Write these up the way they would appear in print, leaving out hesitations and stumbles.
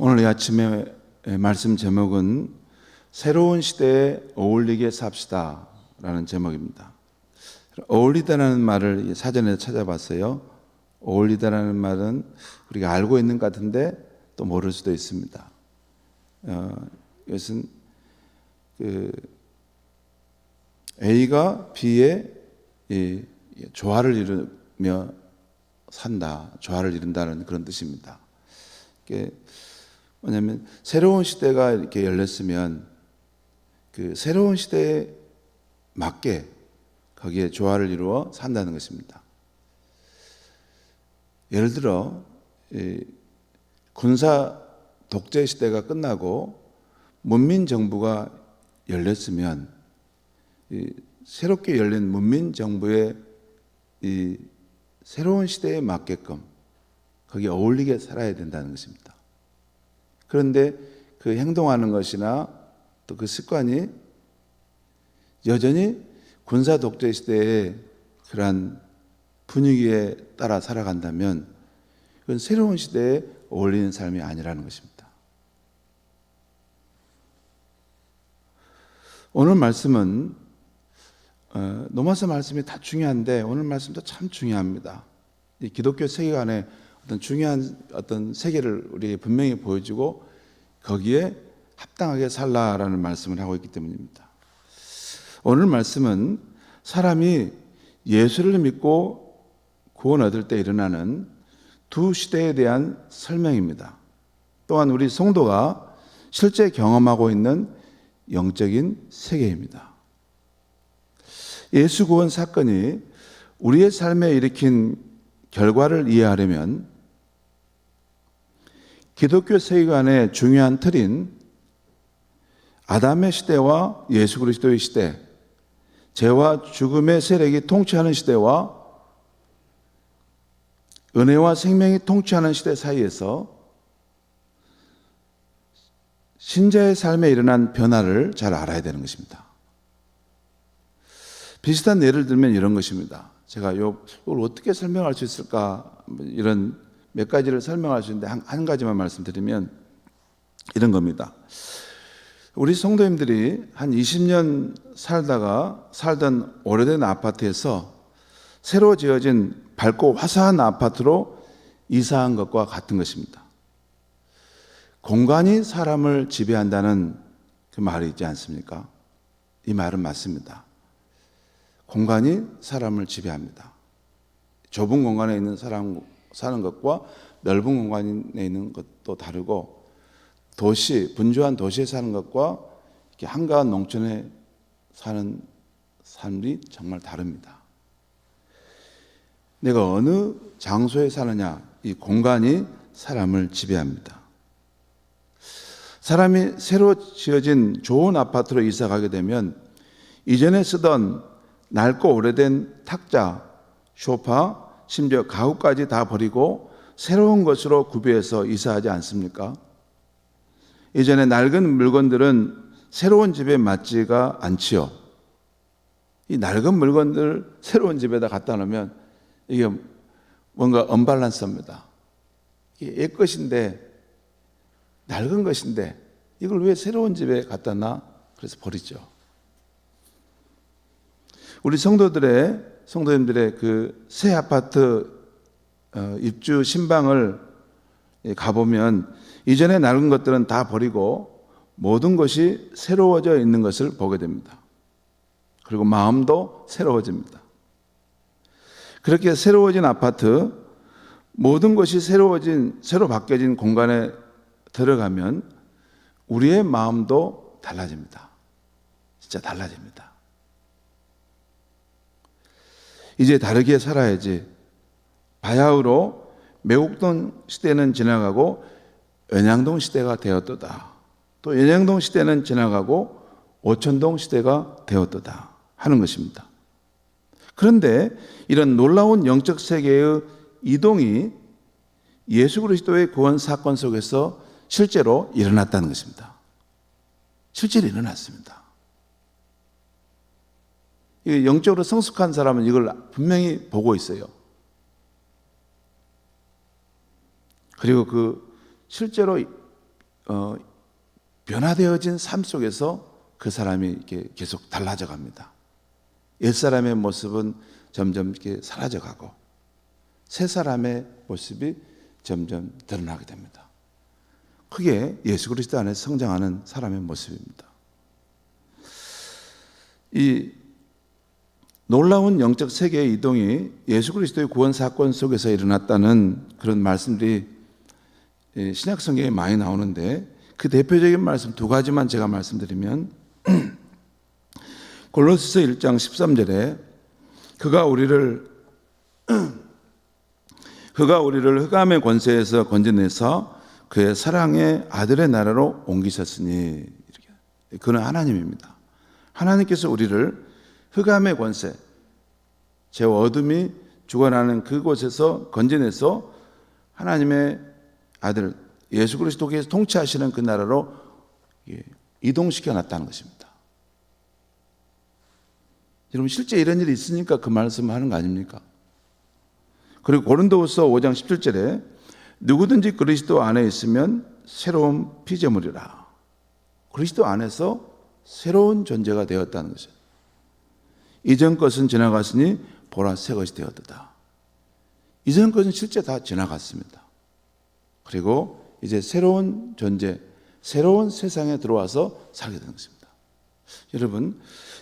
오늘 이 아침에 말씀 제목은 새로운 시대에 어울리게 삽시다 라는 제목입니다. 어울리다라는 말을 사전에 찾아봤어요. 어울리다라는 말은 우리가 알고 있는 것 같은데 또 모를 수도 있습니다. 이것은 A가 B의 조화를 이루며 산다, 조화를 이룬다는 그런 뜻입니다. 뭐냐면 새로운 시대가 이렇게 열렸으면 그 새로운 시대에 맞게 거기에 조화를 이루어 산다는 것입니다. 예를 들어 군사 독재 시대가 끝나고 문민 정부가 열렸으면 새롭게 열린 문민 정부의 이 새로운 시대에 맞게끔 거기에 어울리게 살아야 된다는 것입니다. 그런데 그 행동하는 것이나 또 그 습관이 여전히 군사 독재 시대의 그러한 분위기에 따라 살아간다면 그건 새로운 시대에 어울리는 삶이 아니라는 것입니다. 오늘 말씀은 로마서 말씀이 다 중요한데 오늘 말씀도 참 중요합니다. 이 기독교 세계관의 어떤 중요한 어떤 세계를 우리에게 분명히 보여주고 거기에 합당하게 살라라는 말씀을 하고 있기 때문입니다. 오늘 말씀은 사람이 예수를 믿고 구원 얻을 때 일어나는 두 시대에 대한 설명입니다. 또한 우리 성도가 실제 경험하고 있는 영적인 세계입니다. 예수 구원 사건이 우리의 삶에 일으킨 결과를 이해하려면 기독교 세계관의 중요한 틀인 아담의 시대와 예수 그리스도의 시대, 죄와 죽음의 세력이 통치하는 시대와 은혜와 생명이 통치하는 시대 사이에서 신자의 삶에 일어난 변화를 잘 알아야 되는 것입니다. 비슷한 예를 들면 이런 것입니다. 제가 이걸 어떻게 설명할 수 있을까 이런 몇 가지를 설명할 수 있는데 한 가지만 말씀드리면 이런 겁니다. 우리 성도님들이 한 20년 살던 오래된 아파트에서 새로 지어진 밝고 화사한 아파트로 이사한 것과 같은 것입니다. 공간이 사람을 지배한다는 그 말이 있지 않습니까? 이 말은 맞습니다. 공간이 사람을 지배합니다. 좁은 공간에 있는 사람 사는 것과 넓은 공간에 있는 것도 다르고 분주한 도시에 사는 것과 이렇게 한가한 농촌에 사는 삶이 정말 다릅니다. 내가 어느 장소에 사느냐, 이 공간이 사람을 지배합니다. 사람이 새로 지어진 좋은 아파트로 이사 가게 되면 이전에 쓰던 낡고 오래된 탁자, 소파, 심지어 가구까지 다 버리고 새로운 것으로 구비해서 이사하지 않습니까? 이전에 낡은 물건들은 새로운 집에 맞지가 않지요. 이 낡은 물건들 새로운 집에다 갖다 놓으면 이게 뭔가 언밸런스합니다. 이게 옛 것인데 낡은 것인데 이걸 왜 새로운 집에 갖다 놔? 그래서 버리죠. 우리 성도님들의 그 새 아파트 입주 신방을 가보면 이전에 낡은 것들은 다 버리고 모든 것이 새로워져 있는 것을 보게 됩니다. 그리고 마음도 새로워집니다. 그렇게 새로워진 아파트, 모든 것이 새로 바뀌어진 공간에 들어가면 우리의 마음도 달라집니다. 진짜 달라집니다. 이제 다르게 살아야지. 바야흐로 매국동 시대는 지나가고 연양동 시대가 되었도다. 또 연양동 시대는 지나가고 오천동 시대가 되었도다 하는 것입니다. 그런데 이런 놀라운 영적 세계의 이동이 예수 그리스도의 구원 사건 속에서 실제로 일어났다는 것입니다. 실제로 일어났습니다. 영적으로 성숙한 사람은 이걸 분명히 보고 있어요. 그리고 그 실제로 변화되어진 삶 속에서 그 사람이 이렇게 계속 달라져 갑니다. 옛사람의 모습은 점점 이렇게 사라져가고 새 사람의 모습이 점점 드러나게 됩니다. 그게 예수 그리스도 안에서 성장하는 사람의 모습입니다. 이 놀라운 영적 세계의 이동이 예수 그리스도의 구원 사건 속에서 일어났다는 그런 말씀들이 신약 성경에 많이 나오는데, 그 대표적인 말씀 두 가지만 제가 말씀드리면, 골로새서 1장 13절에 그가 우리를 흑암의 권세에서 건져내서 그의 사랑의 아들의 나라로 옮기셨으니, 그는 하나님입니다. 하나님께서 우리를 흑암의 권세, 죄와 어둠이 죽어나는 그곳에서 건져내서 하나님의 아들 예수 그리스도께서 통치하시는 그 나라로 이동시켜 놨다는 것입니다. 여러분, 실제 이런 일이 있으니까 그 말씀을 하는 거 아닙니까? 그리고 고린도후서 5장 17절에 누구든지 그리스도 안에 있으면 새로운 피조물이라. 그리스도 안에서 새로운 존재가 되었다는 것이죠. 이전 것은 지나갔으니 보라 새 것이 되었다. 이전 것은 실제 다 지나갔습니다. 그리고 이제 새로운 존재, 새로운 세상에 들어와서 살게 되는 것입니다. 여러분,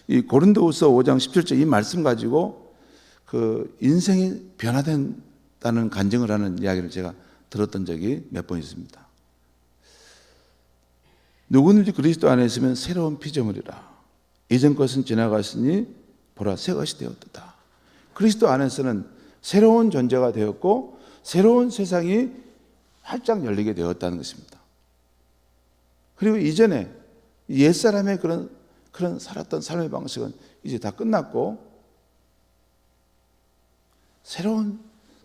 이 고린도후서 5장 17절 이 말씀 가지고 그 인생이 변화된다는 간증을 하는 이야기를 제가 들었던 적이 몇 번 있습니다. 누구든지 그리스도 안에 있으면 새로운 피조물이라. 이전 것은 지나갔으니 보라 새 것이 되었다. 그리스도 안에서는 새로운 존재가 되었고 새로운 세상이 활짝 열리게 되었다는 것입니다. 그리고 이전에 옛사람의 그런 살았던 삶의 방식은 이제 다 끝났고 새로운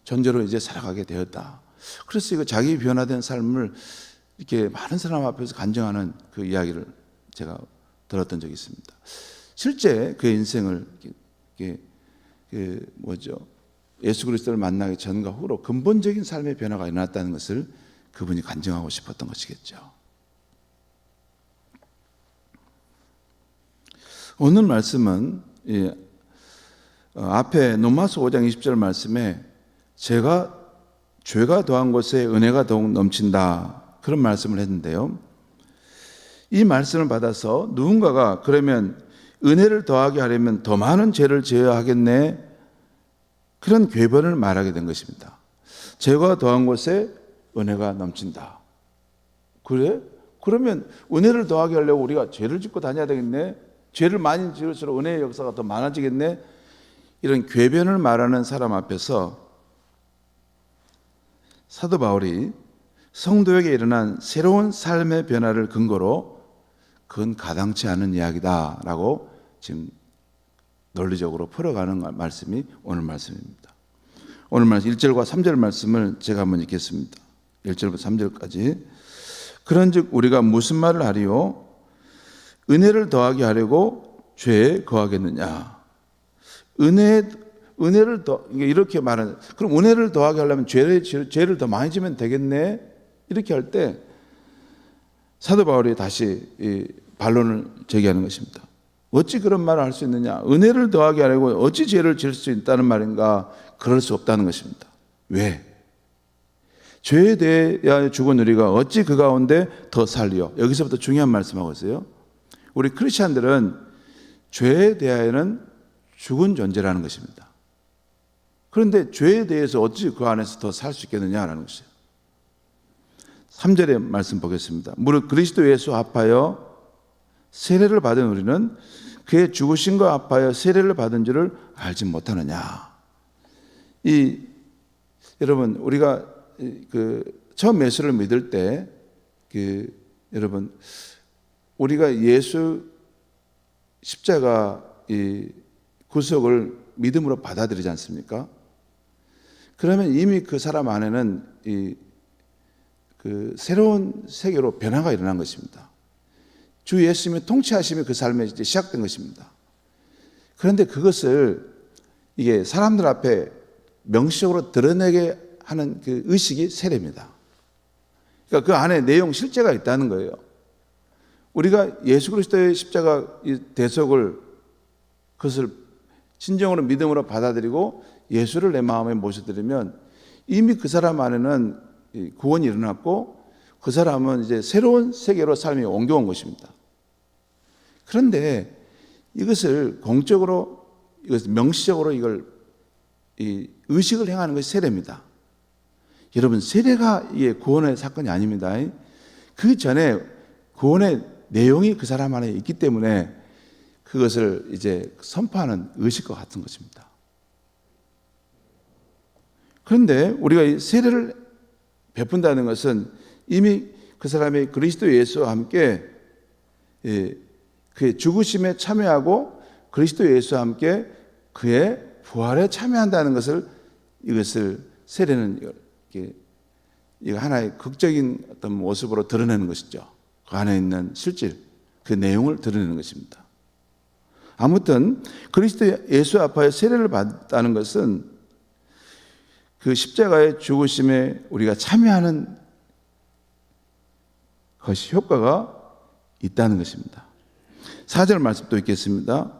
존재로 이제 살아가게 되었다. 그래서 이거 자기 변화된 삶을 이렇게 많은 사람 앞에서 간증하는 그 이야기를 제가 들었던 적이 있습니다. 실제 그의 인생을 예수 그리스도를 만나기 전과 후로 근본적인 삶의 변화가 일어났다는 것을 그분이 간증하고 싶었던 것이겠죠. 오늘 말씀은 앞에 로마서 5장 20절 말씀에 제가 죄가 더한 곳에 은혜가 더욱 넘친다, 그런 말씀을 했는데요. 이 말씀을 받아서 누군가가 그러면 은혜를 더하게 하려면 더 많은 죄를 지어야 하겠네, 그런 궤변을 말하게 된 것입니다. 죄가 더한 곳에 은혜가 넘친다. 그래? 그러면 은혜를 더하게 하려고 우리가 죄를 짓고 다녀야 되겠네? 죄를 많이 지을수록 은혜의 역사가 더 많아지겠네? 이런 궤변을 말하는 사람 앞에서 사도 바울이 성도에게 일어난 새로운 삶의 변화를 근거로 그건 가당치 않은 이야기다라고 지금 논리적으로 풀어가는 말씀이 오늘 말씀입니다. 오늘 말씀 1절과 3절 말씀을 제가 한번 읽겠습니다. 1절부터 3절까지. 그런즉 우리가 무슨 말을 하리요? 은혜를 더하게 하려고 죄에 거하겠느냐? 은혜를 더, 이렇게 말하는, 그럼 은혜를 더하게 하려면 죄를 더 많이 지면 되겠네? 이렇게 할 때 사도 바울이 다시 이 반론을 제기하는 것입니다. 어찌 그런 말을 할 수 있느냐? 은혜를 더하게 하려고 어찌 죄를 지을 수 있다는 말인가? 그럴 수 없다는 것입니다. 왜? 죄에 대하여 죽은 우리가 어찌 그 가운데 더 살리요? 여기서부터 중요한 말씀하고 있어요. 우리 크리스찬들은 죄에 대하여는 죽은 존재라는 것입니다. 그런데 죄에 대해서 어찌 그 안에서 더 살 수 있겠느냐라는 것이에요. 3절의 말씀 보겠습니다. 무릇 그리스도 예수 합하여 세례를 받은 우리는 그의 죽으심과 합하여 세례를 받은 줄을 알지 못하느냐. 여러분, 우리가 처음 예수를 믿을 때 여러분, 우리가 예수 십자가 구속을 믿음으로 받아들이지 않습니까? 그러면 이미 그 사람 안에는 새로운 세계로 변화가 일어난 것입니다. 주 예수님의 통치하심이 그 삶에 이제 시작된 것입니다. 그런데 그것을 이게 사람들 앞에 명시적으로 드러내게 하는 그 의식이 세례입니다. 그러니까 그 안에 내용 실제가 있다는 거예요. 우리가 예수 그리스도의 십자가 대속을 그것을 진정으로 믿음으로 받아들이고 예수를 내 마음에 모셔드리면 이미 그 사람 안에는 구원이 일어났고 그 사람은 이제 새로운 세계로 삶이 옮겨온 것입니다. 그런데 이것을 공적으로, 이것을 명시적으로 이걸 의식을 행하는 것이 세례입니다. 여러분, 세례가 이게 구원의 사건이 아닙니다. 그 전에 구원의 내용이 그 사람 안에 있기 때문에 그것을 이제 선포하는 의식과 같은 것입니다. 그런데 우리가 이 세례를 베푼다는 것은 이미 그 사람이 그리스도 예수와 함께 그의 죽으심에 참여하고 그리스도 예수와 함께 그의 부활에 참여한다는 것을, 이것을 세례는 이거 하나의 극적인 어떤 모습으로 드러내는 것이죠. 그 안에 있는 실질, 그 내용을 드러내는 것입니다. 아무튼 그리스도 예수 앞에 세례를 받았다는 것은 그 십자가의 죽으심에 우리가 참여하는 것이 효과가 있다는 것입니다. 4절 말씀도 있겠습니다.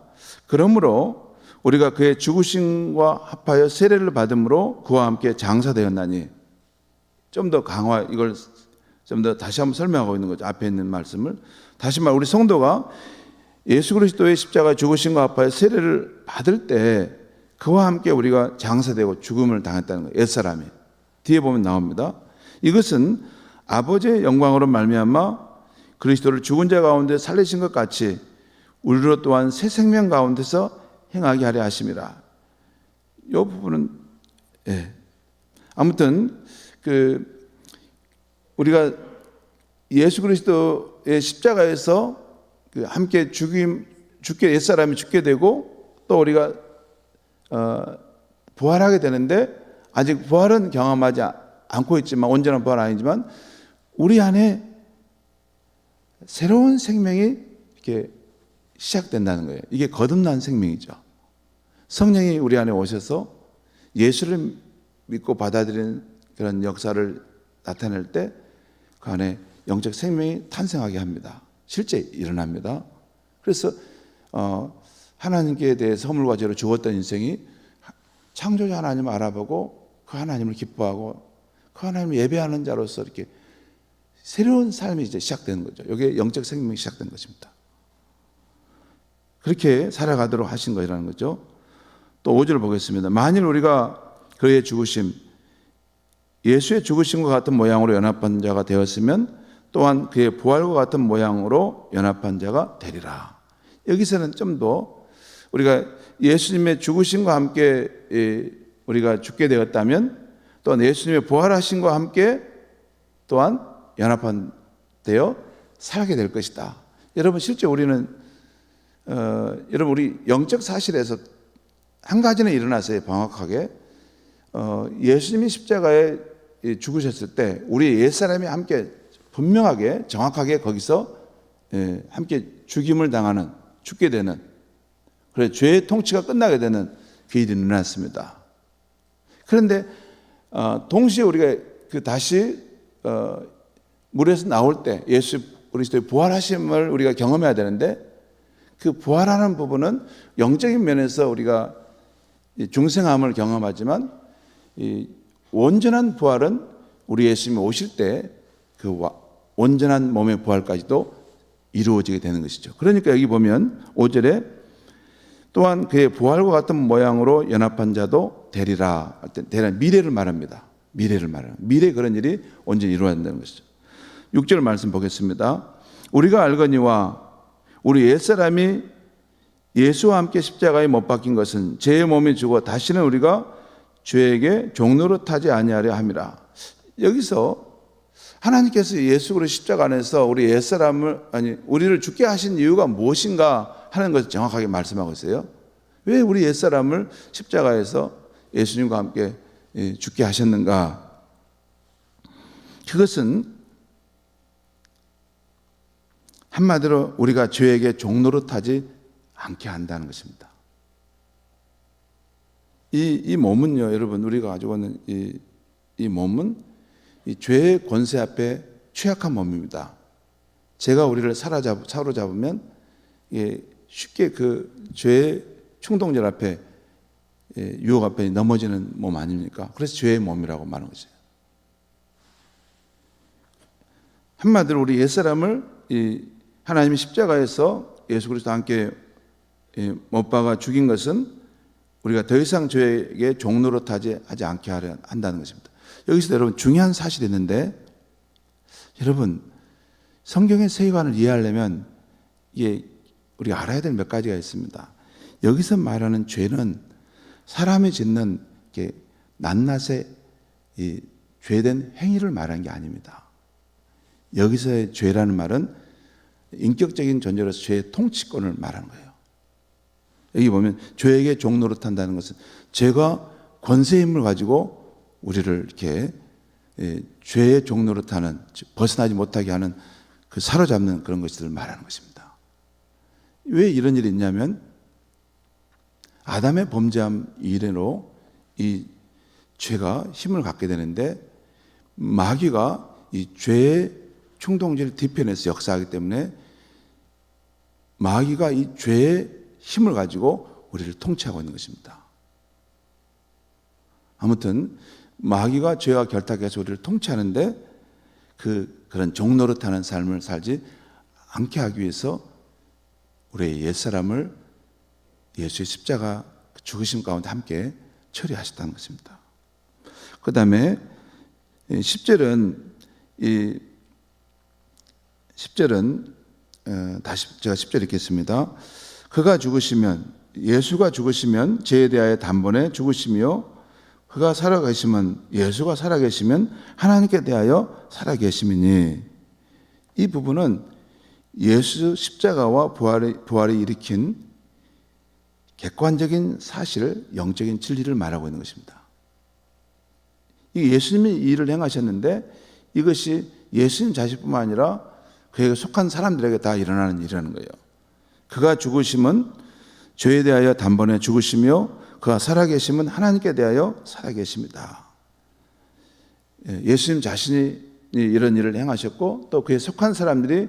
그러므로 우리가 그의 죽으심과 합하여 세례를 받음으로 그와 함께 장사되었나니, 좀 더 강화, 이걸 좀 더 다시 한번 설명하고 있는 거죠. 앞에 있는 말씀을 다시 말, 우리 성도가 예수 그리스도의 십자가 죽으심과 합하여 세례를 받을 때 그와 함께 우리가 장사되고 죽음을 당했다는 거예요. 옛사람이 뒤에 보면 나옵니다. 이것은 아버지의 영광으로 말미암아 그리스도를 죽은 자 가운데 살리신 것 같이 우리로 또한 새 생명 가운데서 행하게 하려 하심이라. 이 부분은 아무튼 우리가 예수 그리스도의 십자가에서 함께 죽게 옛사람이 죽게 되고 또 우리가 부활하게 되는데, 아직 부활은 경험하지 않고 있지만, 온전한 부활은 아니지만 우리 안에 새로운 생명이 이렇게 시작된다는 거예요. 이게 거듭난 생명이죠. 성령이 우리 안에 오셔서 예수를 믿고 받아들이는 그런 역사를 나타낼 때 그 안에 영적 생명이 탄생하게 합니다. 실제 일어납니다. 그래서 하나님께 대해서 허물과 죄로 죽었던 인생이 창조자 하나님을 알아보고 그 하나님을 기뻐하고 그 하나님을 예배하는 자로서 이렇게 새로운 삶이 이제 시작되는 거죠. 여기에 영적 생명이 시작된 것입니다. 그렇게 살아가도록 하신 것이라는 거죠. 또 5절 보겠습니다. 만일 우리가 그의 죽으심, 예수의 죽으심과 같은 모양으로 연합한 자가 되었으면 또한 그의 부활과 같은 모양으로 연합한 자가 되리라. 여기서는 좀 더 우리가 예수님의 죽으심과 함께 우리가 죽게 되었다면 또한 예수님의 부활하심과 함께 또한 연합한 되어 살게 될 것이다. 여러분, 실제 우리는 여러분, 우리 영적 사실에서 한 가지는 일어났어요. 정확하게 예수님이 십자가에 죽으셨을 때 우리 옛사람이 함께 분명하게 정확하게 거기서 함께 죽임을 당하는, 죽게 되는, 그래 죄의 통치가 끝나게 되는 그 일이 일어났습니다. 그런데 동시에 우리가 다시 물에서 나올 때 예수 그리스도의 부활하심을 우리가 경험해야 되는데, 그 부활하는 부분은 영적인 면에서 우리가 중생함을 경험하지만 이 온전한 부활은 우리 예수님이 오실 때 그 온전한 몸의 부활까지도 이루어지게 되는 것이죠. 그러니까 여기 보면 5절에 또한 그의 부활과 같은 모양으로 연합한 자도 되리라. 미래를 말합니다. 미래를 말합니다. 미래 그런 일이 온전히 이루어진다는 것이죠. 6절 말씀 보겠습니다. 우리가 알거니와 우리 옛사람이 예수와 함께 십자가에 못 박힌 것은 죄의 몸이 죽어 다시는 우리가 죄에게 종노릇하지 아니하려 함이라. 여기서 하나님께서 예수 그리스도 십자가 안에서 우리 옛사람을, 우리를 죽게 하신 이유가 무엇인가 하는 것을 정확하게 말씀하고 있어요. 왜 우리 옛사람을 십자가에서 예수님과 함께 죽게 하셨는가? 그것은 한마디로 우리가 죄에게 종노릇하지 않게 한다는 것입니다. 이 몸은요, 여러분, 우리가 가지고 있는 이 몸은 이 죄의 권세 앞에 취약한 몸입니다. 죄가 우리를 사로잡으면 쉽게 그 죄의 충동절 앞에, 유혹 앞에 넘어지는 몸 아닙니까? 그래서 죄의 몸이라고 말하는 거죠. 한마디로 우리 옛사람을 하나님의 십자가에서 예수 그리스도와 함께 못 박아 죽인 것은 우리가 더 이상 죄에게 종노릇하지 않게 하려 한다는 것입니다. 여기서 여러분 중요한 사실이 있는데, 여러분 성경의 세계관을 이해하려면 우리가 알아야 될 몇 가지가 있습니다. 여기서 말하는 죄는 사람이 짓는 낱낱의 죄된 행위를 말하는 게 아닙니다. 여기서의 죄라는 말은 인격적인 존재로서 죄의 통치권을 말하는 거예요. 여기 보면 죄에게 종노릇한다는 것은 죄가 권세의 힘을 가지고 우리를 이렇게 죄의 종노릇하는, 벗어나지 못하게 하는, 그 사로잡는 그런 것들을 말하는 것입니다. 왜 이런 일이 있냐면 아담의 범죄함 이래로 이 죄가 힘을 갖게 되는데, 마귀가 이 죄의 충동질 뒤편에서 역사하기 때문에 마귀가 이 죄의 힘을 가지고 우리를 통치하고 있는 것입니다. 아무튼 마귀가 죄와 결탁해서 우리를 통치하는데, 그런 종노릇하는 삶을 살지 않게 하기 위해서 우리의 옛사람을 예수의 십자가 죽으심 가운데 함께 처리하셨다는 것입니다. 그 다음에 10절은 다시 제가 10절 읽겠습니다. 예수가 죽으시면 죄에 대하여 단번에 죽으시며, 그가 살아계시면, 예수가 살아계시면 하나님께 대하여 살아계심이니, 이 부분은 예수 십자가와 부활이 일으킨 객관적인 사실, 영적인 진리를 말하고 있는 것입니다. 예수님이 이 일을 행하셨는데 이것이 예수님 자신뿐만 아니라 그에게 속한 사람들에게 다 일어나는 일이라는 거예요. 그가 죽으심은 죄에 대하여 단번에 죽으시며, 그가 살아계심은 하나님께 대하여 살아계십니다. 예수님 자신이 이런 일을 행하셨고, 또 그에 속한 사람들이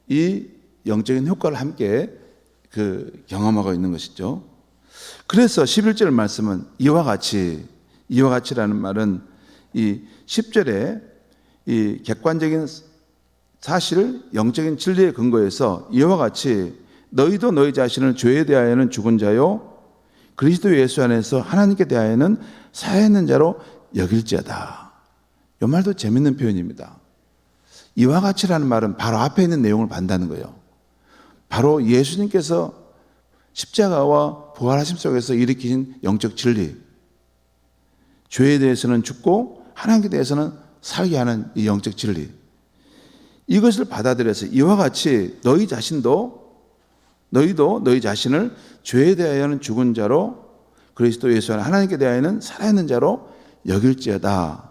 이 영적인 효과를 함께 경험하고 있는 것이죠. 그래서 11절 말씀은 이와 같이라는 말은 이 10절에 이 객관적인 사실을 영적인 진리에 근거해서 이와 같이 너희도 너희 자신을 죄에 대하여는 죽은 자요 그리스도 예수 안에서 하나님께 대하여는 살아있는 자로 여길지어다. 이 말도 재밌는 표현입니다. 이와 같이라는 말은 바로 앞에 있는 내용을 반다는 거예요. 바로 예수님께서 십자가와 부활하심 속에서 일으키신 영적 진리, 죄에 대해서는 죽고 하나님께 대해서는 살게 하는 이 영적 진리, 이것을 받아들여서 이와 같이 너희도 너희 자신을 죄에 대하여는 죽은 자로 그리스도 예수 안에 하나님께 대하여는 살아있는 자로 여길지어다.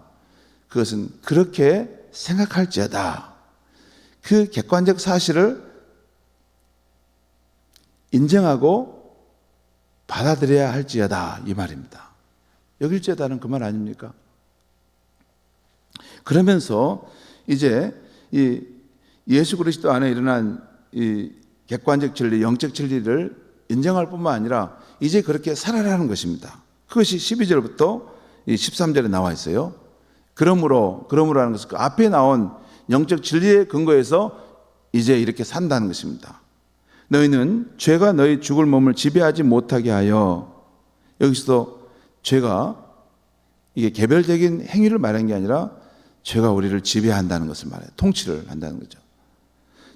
그것은 그렇게 생각할지어다. 그 객관적 사실을 인정하고 받아들여야 할지어다, 이 말입니다. 여길지어다는 그 말 아닙니까? 그러면서 이제 이 예수 그리스도 안에 일어난 이 객관적 진리, 영적 진리를 인정할 뿐만 아니라 이제 그렇게 살아라는 것입니다. 그것이 12절부터 13절에 나와 있어요. 그러므로 하는 것은 그 앞에 나온 영적 진리에 근거해서 이제 이렇게 산다는 것입니다. 너희는 죄가 너희 죽을 몸을 지배하지 못하게 하여, 여기서도 죄가 이게 개별적인 행위를 말하는 게 아니라 죄가 우리를 지배한다는 것을 말해요. 통치를 한다는 거죠.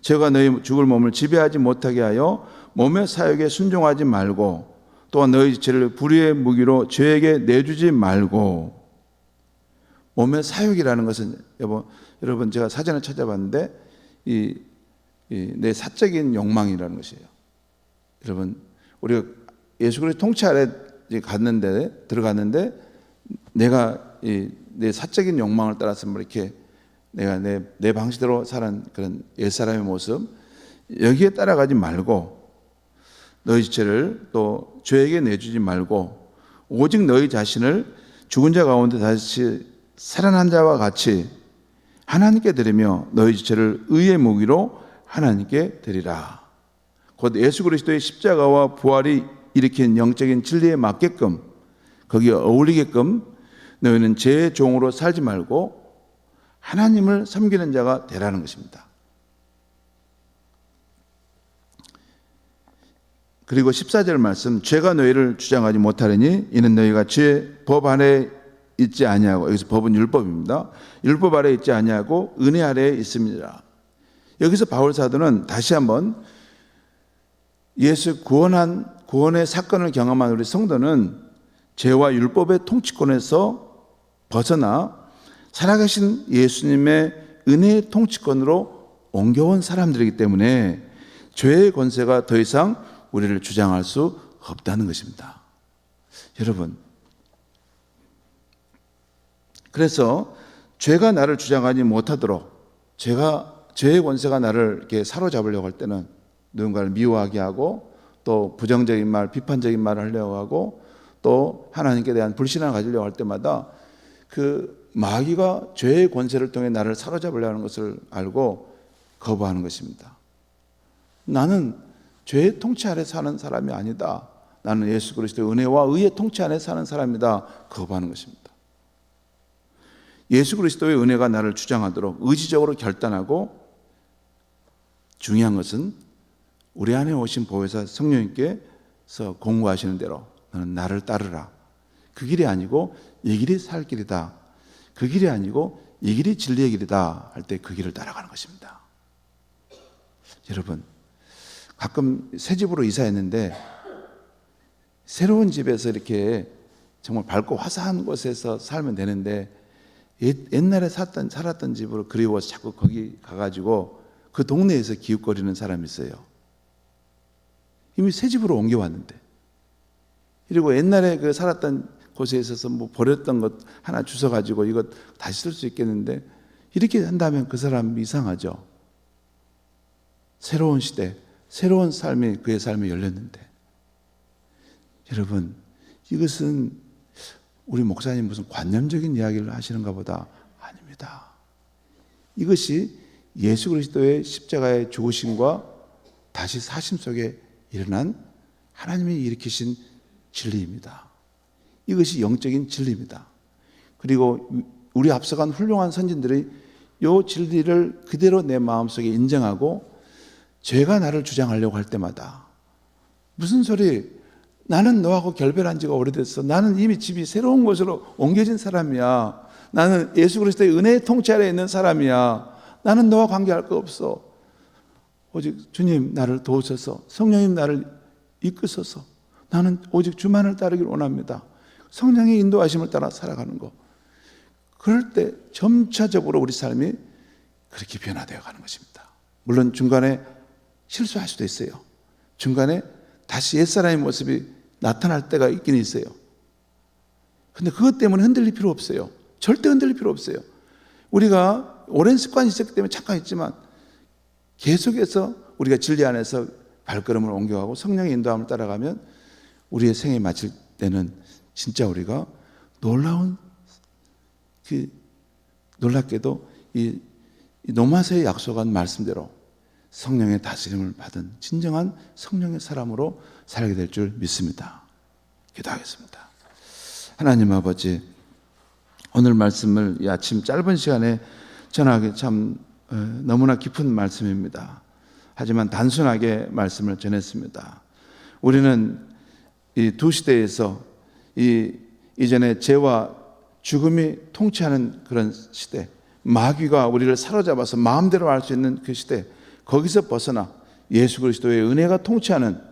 죄가 너희 죽을 몸을 지배하지 못하게 하여 몸의 사욕에 순종하지 말고, 또한 너희 죄를 불의의 무기로 죄에게 내주지 말고. 몸의 사욕이라는 것은 여러분 제가 사전에 찾아봤는데 내 사적인 욕망이라는 것이에요. 여러분 우리가 예수 그리스도 통치 아래 들어갔는데 내가 내 사적인 욕망을 따라서 이렇게 내가 내 방식대로 사는 그런 옛사람의 모습, 여기에 따라가지 말고 너희 죄를 또 죄에게 내주지 말고 오직 너희 자신을 죽은 자 가운데 다시 살아난 자와 같이 하나님께 드리며 너희 지체를 의의 무기로 하나님께 드리라. 곧 예수 그리스도의 십자가와 부활이 일으킨 영적인 진리에 맞게끔, 거기에 어울리게끔 너희는 제 종으로 살지 말고 하나님을 섬기는 자가 되라는 것입니다. 그리고 14절 말씀, 죄가 너희를 주장하지 못하리니 이는 너희가 죄 법 아래 있지 아니하고, 여기서 법은 율법입니다. 율법 아래 있지 아니하고 은혜 아래에 있습니다. 여기서 바울 사도는 다시 한번 예수 구원의 사건을 경험한 우리 성도는 죄와 율법의 통치권에서 벗어나 살아계신 예수님의 은혜의 통치권으로 옮겨온 사람들이기 때문에 죄의 권세가 더 이상 우리를 주장할 수 없다는 것입니다. 여러분, 그래서 죄가 나를 주장하지 못하도록, 죄의 권세가 나를 이렇게 사로잡으려고 할 때는 누군가를 미워하게 하고, 또 부정적인 말, 비판적인 말을 하려고 하고, 또 하나님께 대한 불신을 가지려고 할 때마다 그 마귀가 죄의 권세를 통해 나를 사로잡으려고 하는 것을 알고 거부하는 것입니다. 나는 죄의 통치 아래 사는 사람이 아니다. 나는 예수 그리스도의 은혜와 의의 통치 안에 사는 사람이다. 거부하는 것입니다. 예수 그리스도의 은혜가 나를 주장하도록 의지적으로 결단하고, 중요한 것은 우리 안에 오신 보혜사 성령님께서 공부하시는 대로 너는 나를 따르라. 그 길이 아니고 이 길이 살 길이다. 그 길이 아니고 이 길이 진리의 길이다 할 때 그 길을 따라가는 것입니다. 여러분, 가끔 새 집으로 이사했는데 새로운 집에서 이렇게 정말 밝고 화사한 곳에서 살면 되는데 옛날에 살았던 집으로 그리워서 자꾸 거기 가가지고 그 동네에서 기웃거리는 사람이 있어요. 이미 새 집으로 옮겨왔는데, 그리고 옛날에 그 살았던 곳에 있어서 뭐 버렸던 것 하나 주워가지고 이거 다시 쓸 수 있겠는데, 이렇게 한다면 그 사람이 이상하죠. 새로운 시대, 새로운 삶이 그의 삶에 열렸는데, 여러분, 이것은 우리 목사님 무슨 관념적인 이야기를 하시는가 보다. 아닙니다. 이것이 예수 그리스도의 십자가의 죽으심과 다시 사심 속에 일어난 하나님이 일으키신 진리입니다. 이것이 영적인 진리입니다. 그리고 우리 앞서간 훌륭한 선진들이 이 진리를 그대로 내 마음속에 인정하고, 죄가 나를 주장하려고 할 때마다 무슨 소리, 나는 너하고 결별한 지가 오래됐어. 나는 이미 집이 새로운 곳으로 옮겨진 사람이야. 나는 예수 그리스도의 은혜의 통치 아래 있는 사람이야. 나는 너와 관계할 거 없어. 오직 주님 나를 도우셔서, 성령님 나를 이끄소서. 나는 오직 주만을 따르기를 원합니다. 성령의 인도하심을 따라 살아가는 거. 그럴 때 점차적으로 우리 삶이 그렇게 변화되어 가는 것입니다. 물론 중간에 실수할 수도 있어요. 중간에 다시 옛사람의 모습이 나타날 때가 있긴 있어요. 근데 그것 때문에 흔들릴 필요 없어요. 절대 흔들릴 필요 없어요. 우리가 오랜 습관이 있었기 때문에 잠깐 있지만 계속해서 우리가 진리 안에서 발걸음을 옮겨가고 성령의 인도함을 따라가면 우리의 생에 마칠 때는 진짜 우리가 놀랍게도 이 노마서에 약속한 말씀대로 성령의 다스림을 받은 진정한 성령의 사람으로 살게 될 줄 믿습니다. 기도하겠습니다. 하나님 아버지, 오늘 말씀을 이 아침 짧은 시간에 전하기 참 너무나 깊은 말씀입니다. 하지만 단순하게 말씀을 전했습니다. 우리는 이 두 시대에서 이전에 죄와 죽음이 통치하는 그런 시대, 마귀가 우리를 사로잡아서 마음대로 할 수 있는 그 시대, 거기서 벗어나 예수 그리스도의 은혜가 통치하는,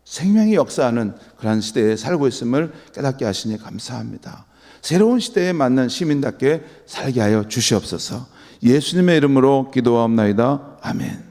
생명이 역사하는 그런 시대에 살고 있음을 깨닫게 하시니 감사합니다. 새로운 시대에 맞는 시민답게 살게 하여 주시옵소서. 예수님의 이름으로 기도하옵나이다. 아멘.